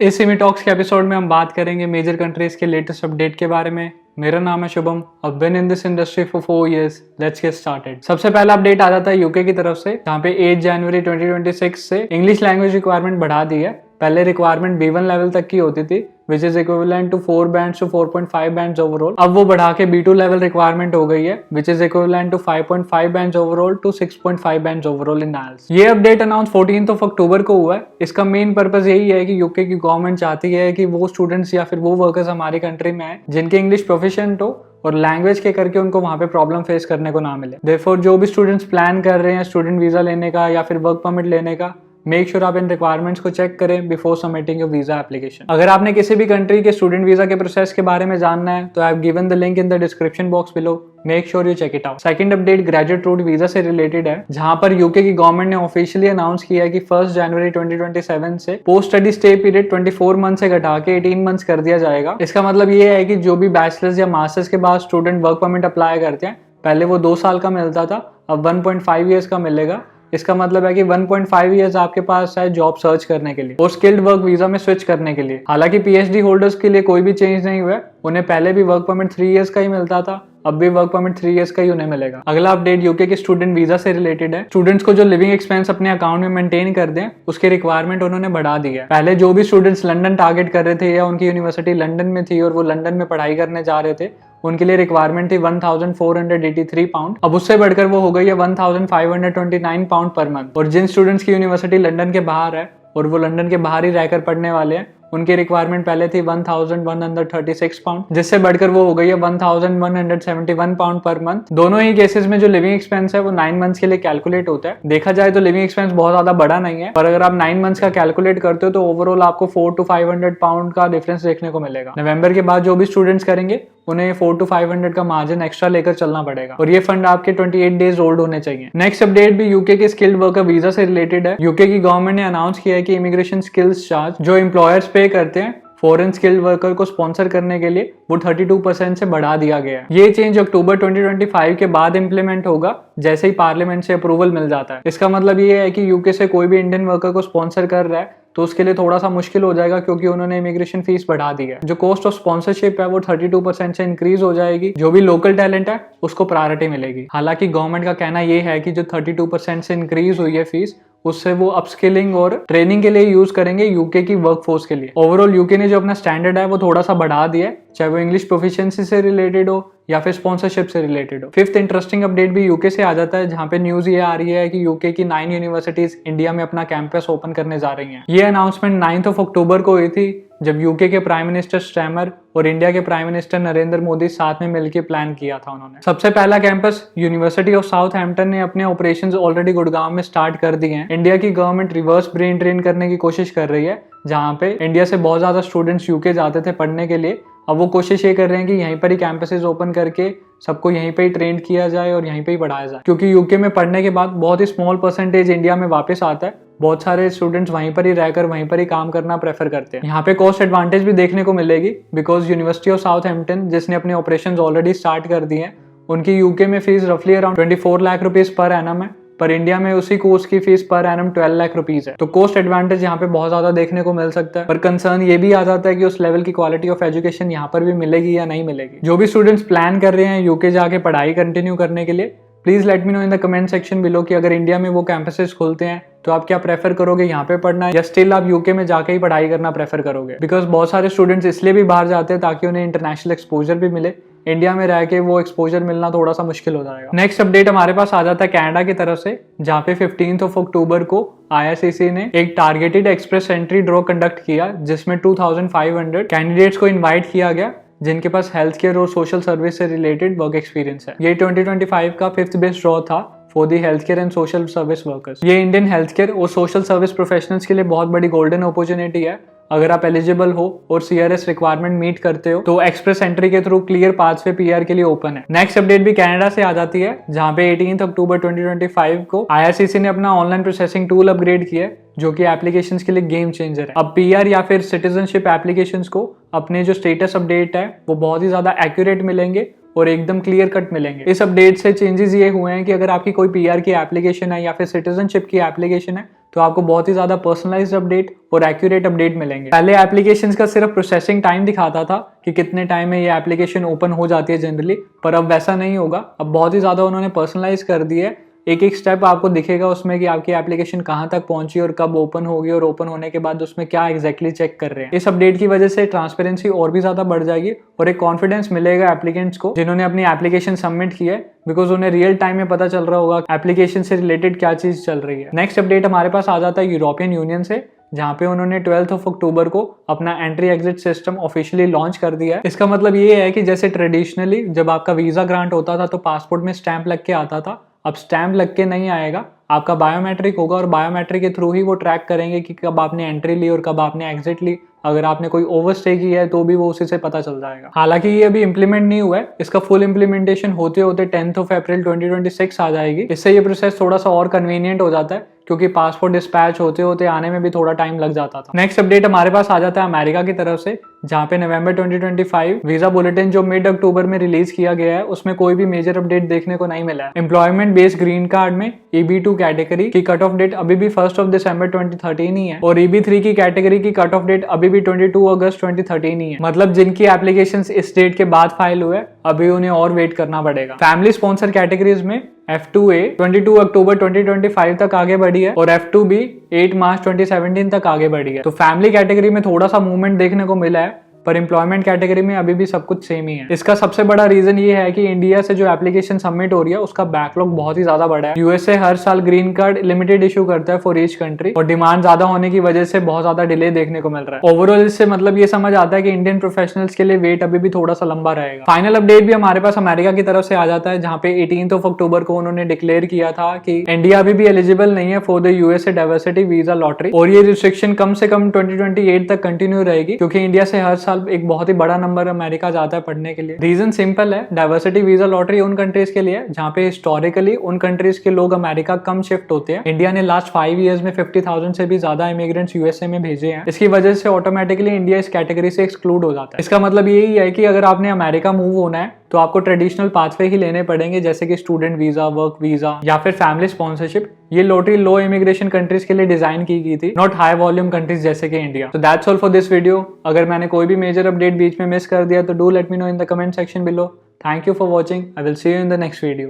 इस सिमी टॉक्स के एपिसोड में हम बात करेंगे मेजर कंट्रीज के लेटेस्ट अपडेट के बारे में। मेरा नाम है Shubham. I've been in this industry for 4 years. Let's get started. सबसे पहला अपडेट आ जाता है यूके की तरफ से, जहाँ पे 8 जनवरी 2026 से इंग्लिश लैंग्वेज रिक्वायरमेंट बढ़ा दी है। पहले रिक्वायरमेंट B1 लेवल तक की होती थी, which is equivalent to 4 bands to 4.5 bands overall. अब वो बढ़ा के B2 लेवल रिक्वायरमेंट हो गई है, which is equivalent to 5.5 bands overall to 6.5 bands overall in IELTS। ये अपडेट अनाउंस 14 अक्टूबर को हुआ है। इसका मेन पर्पज यही है कि यूके की गवर्नमेंट चाहती है कि वो स्टूडेंट्स या फिर वो वर्कर्स हमारी कंट्री में हैं जिनके इंग्लिश प्रोफिशिएंट हो और लैंग्वेज के करके उनको वहां पे प्रॉब्लम फेस करने को ना मिले। देयरफॉर जो भी स्टूडेंट्स प्लान कर रहे हैं स्टूडेंट वीजा लेने का या फिर वर्क परमिट लेने का, मेक श्योर आप इन रिक्वायरमेंट्स को चेक करें before submitting your visa application. अगर आपने किसी भी कंट्री के स्टूडेंट वीजा के प्रोसेस के बारे में जानना है तो I have given the link in the description box below. Make sure you check it out. Second update graduate route visa से रिलेटेड है, जहां पर यूके की गवर्नमेंट ने ऑफिशियली अनाउंस किया है कि 1 जनवरी 2027 से post study stay period 24 month से घटा के 18 मंथ्स कर दिया जाएगा। इसका मतलब ये है कि जो भी बैचलर्स या मास्टर्स के बाद स्टूडेंट वर्क परमिट अप्लाई करते हैं, पहले वो 2 साल का मिलता था, अब 1.5 ईयर्स का मिलेगा। इसका मतलब है कि 1.5 ईयर्स आपके पास है जॉब सर्च करने के लिए और स्किल्ड वर्क वीजा में स्विच करने के लिए। हालांकि पीएचडी होल्डर्स के लिए कोई भी चेंज नहीं हुआ है, उन्हें पहले भी वर्क परमिट 3 ईयर्स का ही मिलता था, अब भी वर्क परमिट 3 ईयर्स का ही उन्हें मिलेगा। अगला अपडेट यूके के स्टूडेंट वीजा से रिलेटेड है। स्टूडेंट्स को जो लिविंग एक्सपेंस अपने अकाउंट में मेंटेन कर दें, उसकी रिक्वायरमेंट उन्होंने बढ़ा दी है। पहले जो भी स्टूडेंट्स लंदन टारगेट कर रहे थे या उनकी यूनिवर्सिटी लंदन में थी और वो लंदन में पढ़ाई करने जा रहे थे, उनके लिए रिक्वायरमेंट थी 1483 पाउंड। अब उससे बढ़कर वो हो गई है 1529 पाउंड पर मंथ। और जिन स्टूडेंट्स की यूनिवर्सिटी लंदन के बाहर है और वो लंदन के बाहर ही रहकर पढ़ने वाले हैं, उनकी रिक्वायरमेंट पहले थी 1136 पाउंड, जिससे बढ़कर वो हो गई है 1171 पाउंड पर मंथ। दोनों ही केसेस में जो लिविंग एक्सपेंस है वो 9 मंथ्स के लिए कैलकुलेट होता है। देखा जाए तो लिविंग एक्सपेंस बहुत ज्यादा बड़ा नहीं है, पर अगर आप 9 मंथ्स का कैलकुलेट करते हो तो ओवरऑल आपको 400 to 500 पाउंड का डिफरेंस देखने को मिलेगा। नवंबर के बाद जो भी स्टूडेंट्स करेंगे उन्हें 400 to 500 का मार्जिन एक्स्ट्रा लेकर चलना पड़ेगा और ये फंड आपके 28 डेज ओल्ड होने चाहिए। नेक्स्ट अपडेट भी यूके के स्किल्ड वर्कर वीजा से रिलेटेड है। यूके की गवर्नमेंट ने अनाउंस किया है कि इमिग्रेशन स्किल्स चार्ज जो एम्प्लॉयर्स पे करते हैं फॉरेन स्किल्ड वर्कर को स्पॉन्सर करने के लिए, वो 32% से बढ़ा दिया गया है। ये चेंज अक्टूबर 2025 के बाद इंप्लीमेंट होगा, जैसे ही पार्लियामेंट से अप्रूवल मिल जाता है। इसका मतलब ये है कि यूके से कोई भी इंडियन वर्कर को स्पॉन्सर कर रहा है तो उसके लिए थोड़ा सा मुश्किल हो जाएगा, क्योंकि उन्होंने इमिग्रेशन फीस बढ़ा दी है। जो कॉस्ट ऑफ स्पॉन्सरशिप है वो 32% से इंक्रीज हो जाएगी। जो भी लोकल टैलेंट है उसको प्रायोरिटी मिलेगी। हालांकि गवर्नमेंट का कहना यह है कि जो 32% से इंक्रीज हुई है फीस, उससे वो अपस्किलिंग और ट्रेनिंग के लिए यूज करेंगे यूके की वर्कफोर्स के लिए। ओवरऑल यूके ने जो अपना स्टैंडर्ड है वो थोड़ा सा बढ़ा दिया है, चाहे वो इंग्लिश प्रोफिशिएंसी से रिलेटेड हो या फिर स्पॉन्सरशिप से रिलेटेड हो। फिफ्थ इंटरेस्टिंग अपडेट भी यूके से आ जाता है, जहां पे न्यूज ये आ रही है कि यूके की 9 यूनिवर्सिटीज इंडिया में अपना कैंपस ओपन करने जा रही हैं। ये अनाउंसमेंट 9 अक्टूबर को हुई थी, जब यूके के प्राइम मिनिस्टर स्टैमर और इंडिया के प्राइम मिनिस्टर नरेंद्र मोदी साथ में मिलकर प्लान किया था उन्होंने। सबसे पहला कैंपस यूनिवर्सिटी ऑफ साउथहैम्पटन ने अपने ऑपरेशंस ऑलरेडी गुड़गांव में स्टार्ट कर दिए हैं। इंडिया की गवर्नमेंट रिवर्स ब्रेन ट्रेन करने की कोशिश कर रही है, जहां पे इंडिया से बहुत ज्यादा स्टूडेंट्स यूके जाते थे पढ़ने के लिए। अब वो कोशिश ये कर रहे हैं कि यहीं पर ही कैंपसेस ओपन करके सबको यहीं पे ही ट्रेन किया जाए और यहीं पे ही पढ़ाया जाए, क्योंकि यूके में पढ़ने के बाद बहुत ही स्मॉल परसेंटेज इंडिया में वापस आता है। बहुत सारे स्टूडेंट्स वहीं पर ही रहकर वहीं पर ही काम करना प्रेफर करते हैं। यहाँ पे कॉस्ट एडवांटेज भी देखने को मिलेगी, बिकॉज यूनिवर्सिटी ऑफ साउथहैम्पटन जिसने अपने ऑपरेशंस ऑलरेडी स्टार्ट कर दिए हैं, उनकी यूके में फीस रफली around 24 lakh rupees per annum है, पर इंडिया में उसी कोर्स की fees per annum 12 lakh rupees है। तो कॉस्ट एडवांटेज यहाँ पे बहुत ज्यादा देखने को मिल सकता है, पर कंसर्न ये भी आ जाता है कि उस लेवल की क्वालिटी ऑफ एजुकेशन यहाँ पर भी मिलेगी या नहीं मिलेगी। जो भी स्टूडेंट्स प्लान कर रहे हैं यूके जाके पढ़ाई कंटिन्यू करने के लिए, please let me know in the comment section below कि अगर इंडिया में वो कैंपसेस खुलते हैं तो आप क्या प्रेफर करोगे, यहाँ पे पढ़ना या स्टिल आप यूके में जाके ही पढ़ाई करना प्रेफर करोगे। बिकॉज बहुत सारे स्टूडेंट्स इसलिए भी बाहर जाते हैं ताकि उन्हें इंटरनेशनल एक्सपोजर भी मिले। इंडिया में रह के वो एक्सपोजर मिलना थोड़ा सा मुश्किल हो जाएगा। नेक्स्ट अपडेट हमारे पास आ जाता है कनाडा की तरफ से, जहाँ पे 15 अक्टूबर को IRCC ने एक targeted express entry draw conduct किया, जिसमें 2500 कैंडिडेट्स को इन्वाइट किया गया जिनके पास हेल्थ केयर और सोशल सर्विस से रिलेटेड वर्क एक्सपीरियंस है। ये 2025 का 5th बेस्ट ड्रॉ था for the health care and social service workers. ये इंडियन हेल्थ केयर और सोशल सर्विस प्रोफेशनल्स के लिए बहुत बड़ी गोल्डन अपॉर्चुनिटी है। अगर आप एलिजिबल हो और CRS रिक्वायरमेंट मीट करते हो तो एक्सप्रेस एंट्री के थ्रू क्लियर पाथवे PR के लिए ओपन है। नेक्स्ट अपडेट भी कनाडा से आ जाती है, जहां पे 18 अक्टूबर 2025 को IRCC ने अपना ऑनलाइन प्रोसेसिंग टूल अपग्रेड किया है, जो कि एप्लीकेशंस के लिए गेम चेंजर है। अब PR या फिर सिटीजनशिप एप्लीकेशंस को अपने जो स्टेटस अपडेट है वो बहुत ही ज्यादा एक्यूरेट मिलेंगे और एकदम क्लियर कट मिलेंगे। इस अपडेट से चेंजेस ये हुए हैं कि अगर आपकी कोई पीआर की एप्लीकेशन है या फिर सिटीजनशिप की एप्लीकेशन है तो आपको बहुत ही ज्यादा पर्सनलाइज्ड अपडेट और एक्यूरेट अपडेट मिलेंगे। पहले एप्लीकेशंस का सिर्फ प्रोसेसिंग टाइम दिखाता था कि कितने टाइम में ये एप्लीकेशन ओपन हो जाती है जनरली, पर अब वैसा नहीं होगा। अब बहुत ही ज्यादा उन्होंने पर्सनलाइज कर दिया है। एक एक स्टेप आपको दिखेगा उसमें कि आपकी एप्लीकेशन कहां तक पहुंची और कब ओपन होगी और ओपन होने के बाद उसमें क्या एग्जैक्टली चेक कर रहे हैं। इस अपडेट की वजह से ट्रांसपेरेंसी और भी ज्यादा बढ़ जाएगी और एक कॉन्फिडेंस मिलेगा एप्लीकेंट्स को जिन्होंने अपनी एप्लीकेशन सबमिट की है, बिकॉज उन्हें रियल टाइम में पता चल रहा होगा एप्लीकेशन से रिलेटेड क्या चीज चल रही है। नेक्स्ट अपडेट हमारे पास आ जाता है यूरोपियन यूनियन से, जहां पे उन्होंने 12 अक्टूबर को अपना entry exit system officially launch कर दिया है। इसका मतलब ये है कि जैसे ट्रेडिशनली जब आपका वीजा ग्रांट होता था तो पासपोर्ट में स्टैंप लग के आता था, अब स्टैंप लग के नहीं आएगा, आपका बायोमेट्रिक होगा और बायोमेट्रिक के थ्रू ही वो ट्रैक करेंगे कि कब आपने एंट्री ली और कब आपने एग्जिट ली। अगर आपने कोई ओवरस्टे की है तो भी वो उसी से पता चल जाएगा। हालांकि ये अभी इंप्लीमेंट नहीं हुआ है, इसका फुल इंप्लीमेंटेशन होते होते 10 अप्रैल 2026 आ जाएगी। इससे ये प्रोसेस थोड़ा सा और कन्वीनियंट हो जाता है क्योंकि पासपोर्ट डिस्पैच होते होते आने में भी थोड़ा टाइम लग जाता था। नेक्स्ट अपडेट हमारे पास आ जाता है अमेरिका की तरफ से, जहां पे नवंबर 2025 वीजा बुलेटिन जो मिड अक्टूबर में रिलीज किया गया है उसमें कोई भी मेजर अपडेट देखने को नहीं मिला है। एम्प्लॉयमेंट बेस्ड ग्रीन कार्ड में EB2 कैटेगरी की कट ऑफ डेट अभी भी 1 दिसंबर 2013 ही है और EB3 की कैटेगरी की कट ऑफ डेट अभी भी 22 अगस्त 2013 ही है। मतलब जिनकी एप्लीकेशंस इस डेट के बाद फाइल हुए अभी उन्हें और वेट करना पड़ेगा। फैमिली स्पॉन्सर कैटेगरीज में F2A 22 अक्टूबर 2025 तक आगे बढ़ी है और F2B 8 मार्च 2017 तक आगे बढ़ी है। तो फैमिली कैटेगरी में थोड़ा सा मूवमेंट देखने को मिला है, पर एम्प्लॉयमेंट कैटेगरी में अभी भी सब कुछ सेम ही है। इसका सबसे बड़ा रीजन ये है कि इंडिया से जो एप्लीकेशन सबमिट हो रही है उसका बैकलॉग बहुत ही ज्यादा बड़ा है। यूएसए हर साल ग्रीन कार्ड लिमिटेड इशू करता है फॉर ईच कंट्री और डिमांड ज्यादा होने की वजह से बहुत ज्यादा डिले देखने को मिल रहा है। ओवरऑल इससे मतलब ये समझ आता है कि इंडियन प्रोफेशनल्स के लिए वेट अभी भी थोड़ा सा लंबा रहेगा। फाइनल अपडेट भी हमारे पास अमेरिका की तरफ से आ जाता है, जहां पे 18 अक्टूबर को उन्होंने डिक्लेयर किया था कि इंडिया अभी भी एलिजिबल नहीं है for the USA diversity visa lottery और ये रिस्ट्रिक्शन कम से कम 2028 तक कंटिन्यू रहेगी क्योंकि इंडिया से हर साल एक बहुत ही बड़ा नंबर अमेरिका जाता है पढ़ने के लिए। रीजन सिंपल है, डाइवर्सिटी वीजा लॉटरी उन कंट्रीज के लिए जहां पे हिस्टोरिकली उन कंट्रीज के लोग अमेरिका कम शिफ्ट होते हैं। इंडिया ने लास्ट 5 इयर्स में 50,000 से भी ज्यादा इमिग्रेंट्स यूएसए में भेजे हैं। इसकी वजह से ऑटोमेटिकली इंडिया इस कैटेगरी से एक्सक्लूड हो जाता है। इसका मतलब यही है कि अगर आपने अमेरिका मूव होना है तो आपको ट्रेडिशनल पाथवे ही लेने पड़ेंगे, जैसे कि स्टूडेंट वीजा, वर्क वीजा या फिर फैमिली स्पॉन्सरशिप। ये लॉटरी लो इमिग्रेशन कंट्रीज के लिए डिजाइन की गई थी, नॉट हाई वॉल्यूम कंट्रीज जैसे कि इंडिया। तो that's all for this video. अगर मैंने कोई भी मेजर अपडेट बीच में मिस कर दिया तो do let me know in the comment section below. Thank you for watching. I will see you in the next video.